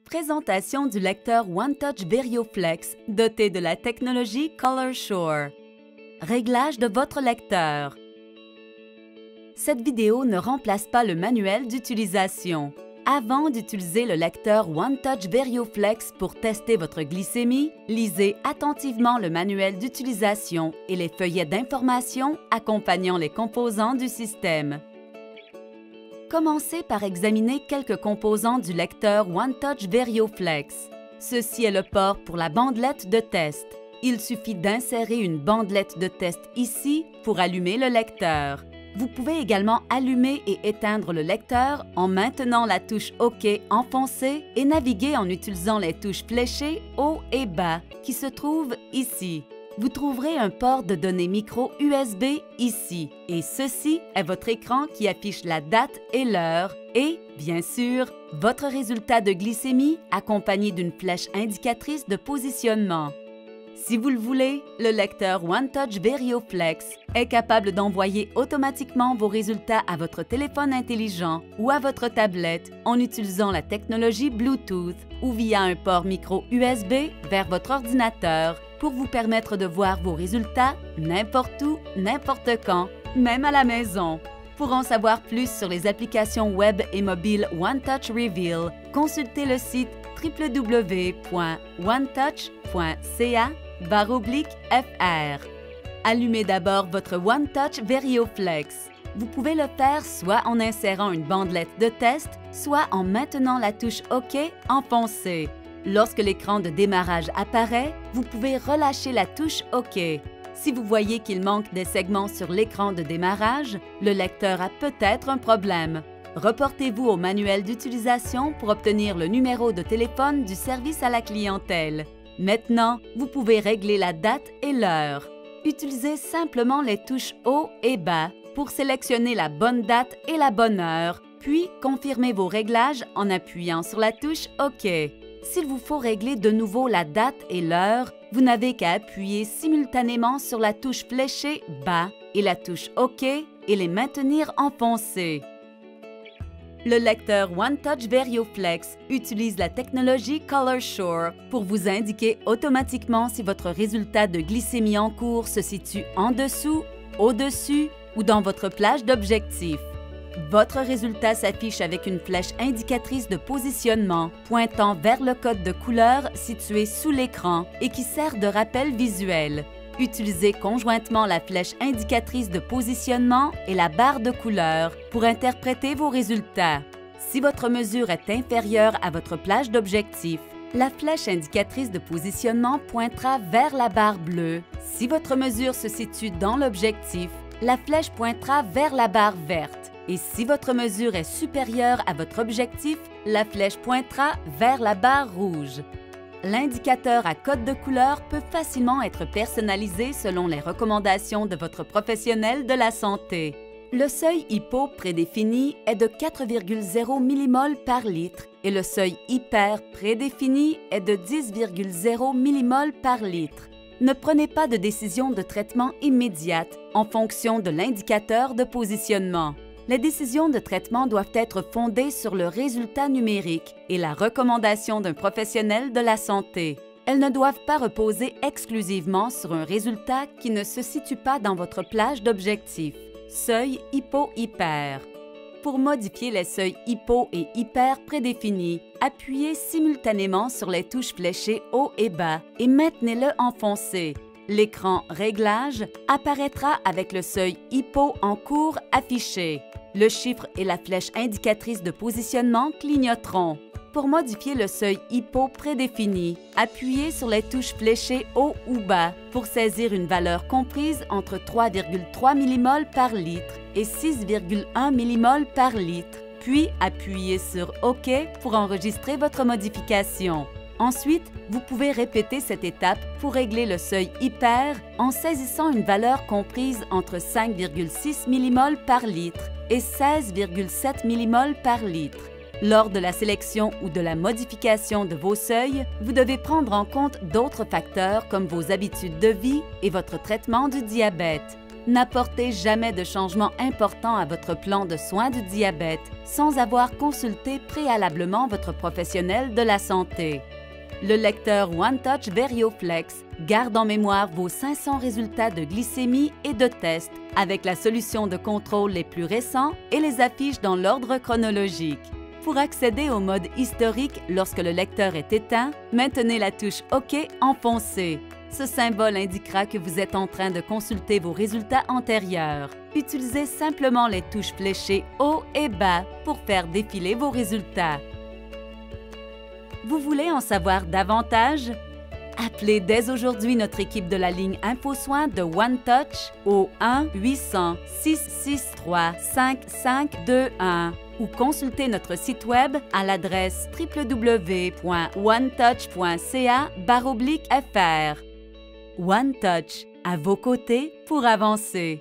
Présentation du lecteur OneTouch VarioFlex doté de la technologie Color Shore. Réglage de votre lecteur. Cette vidéo ne remplace pas le manuel d'utilisation. Avant d'utiliser le lecteur OneTouch VarioFlex pour tester votre glycémie, lisez attentivement le manuel d'utilisation et les feuillets d'information accompagnant les composants du système. Commencez par examiner quelques composants du lecteur OneTouch VarioFlex. Ceci est le port pour la bandelette de test. Il suffit d'insérer une bandelette de test ici pour allumer le lecteur. Vous pouvez également allumer et éteindre le lecteur en maintenant la touche OK enfoncée et naviguer en utilisant les touches fléchées haut et bas qui se trouvent ici. Vous trouverez un port de données micro USB ici et ceci est votre écran qui affiche la date et l'heure et, bien sûr, votre résultat de glycémie accompagné d'une flèche indicatrice de positionnement. Si vous le voulez, le lecteur OneTouch VarioFlex est capable d'envoyer automatiquement vos résultats à votre téléphone intelligent ou à votre tablette en utilisant la technologie Bluetooth ou via un port micro USB vers votre ordinateur pour vous permettre de voir vos résultats n'importe où, n'importe quand, même à la maison. Pour en savoir plus sur les applications web et mobiles OneTouch Reveal, consultez le site www.onetouch.ca/fr. Allumez d'abord votre OneTouch VarioFlex. Vous pouvez le faire soit en insérant une bandelette de test, soit en maintenant la touche OK enfoncée. Lorsque l'écran de démarrage apparaît, vous pouvez relâcher la touche OK. Si vous voyez qu'il manque des segments sur l'écran de démarrage, le lecteur a peut-être un problème. Reportez-vous au manuel d'utilisation pour obtenir le numéro de téléphone du service à la clientèle. Maintenant, vous pouvez régler la date et l'heure. Utilisez simplement les touches haut et bas pour sélectionner la bonne date et la bonne heure, puis confirmez vos réglages en appuyant sur la touche OK. S'il vous faut régler de nouveau la date et l'heure, vous n'avez qu'à appuyer simultanément sur la touche fléchée bas et la touche OK et les maintenir enfoncées. Le lecteur OneTouch VarioFlex utilise la technologie Color Shore pour vous indiquer automatiquement si votre résultat de glycémie en cours se situe en dessous, au-dessus ou dans votre plage d'objectif. Votre résultat s'affiche avec une flèche indicatrice de positionnement pointant vers le code de couleur situé sous l'écran et qui sert de rappel visuel. Utilisez conjointement la flèche indicatrice de positionnement et la barre de couleur pour interpréter vos résultats. Si votre mesure est inférieure à votre plage d'objectif, la flèche indicatrice de positionnement pointera vers la barre bleue. Si votre mesure se situe dans l'objectif, la flèche pointera vers la barre verte. Et si votre mesure est supérieure à votre objectif, la flèche pointera vers la barre rouge. L'indicateur à code de couleur peut facilement être personnalisé selon les recommandations de votre professionnel de la santé. Le seuil hypo prédéfini est de 4,0 mmol par litre et le seuil hyper prédéfini est de 10,0 mmol par litre. Ne prenez pas de décision de traitement immédiate en fonction de l'indicateur de positionnement. Les décisions de traitement doivent être fondées sur le résultat numérique et la recommandation d'un professionnel de la santé. Elles ne doivent pas reposer exclusivement sur un résultat qui ne se situe pas dans votre plage d'objectif. Seuil hypo-hyper. Pour modifier les seuils hypo et hyper prédéfinis, appuyez simultanément sur les touches fléchées haut et bas et maintenez-le enfoncé. L'écran Réglages apparaîtra avec le seuil hypo en cours affiché. Le chiffre et la flèche indicatrice de positionnement clignoteront. Pour modifier le seuil hypo prédéfini, appuyez sur les touches fléchées haut ou bas pour saisir une valeur comprise entre 3,3 mmol par litre et 6,1 mmol par litre, puis appuyez sur OK pour enregistrer votre modification. Ensuite, vous pouvez répéter cette étape pour régler le seuil hyper en saisissant une valeur comprise entre 5,6 mmol par litre et 16,7 mmol par litre. Lors de la sélection ou de la modification de vos seuils, vous devez prendre en compte d'autres facteurs comme vos habitudes de vie et votre traitement du diabète. N'apportez jamais de changement important à votre plan de soins du diabète sans avoir consulté préalablement votre professionnel de la santé. Le lecteur OneTouch VerioFlex garde en mémoire vos 500 résultats de glycémie et de tests avec la solution de contrôle les plus récents et les affiche dans l'ordre chronologique. Pour accéder au mode historique lorsque le lecteur est éteint, maintenez la touche OK enfoncée. Ce symbole indiquera que vous êtes en train de consulter vos résultats antérieurs. Utilisez simplement les touches fléchées haut et bas pour faire défiler vos résultats. Vous voulez en savoir davantage? Appelez dès aujourd'hui notre équipe de la ligne InfoSoins de OneTouch au 1-800-663-5521 ou consultez notre site web à l'adresse www.onetouch.ca/fr. OneTouch, à vos côtés pour avancer.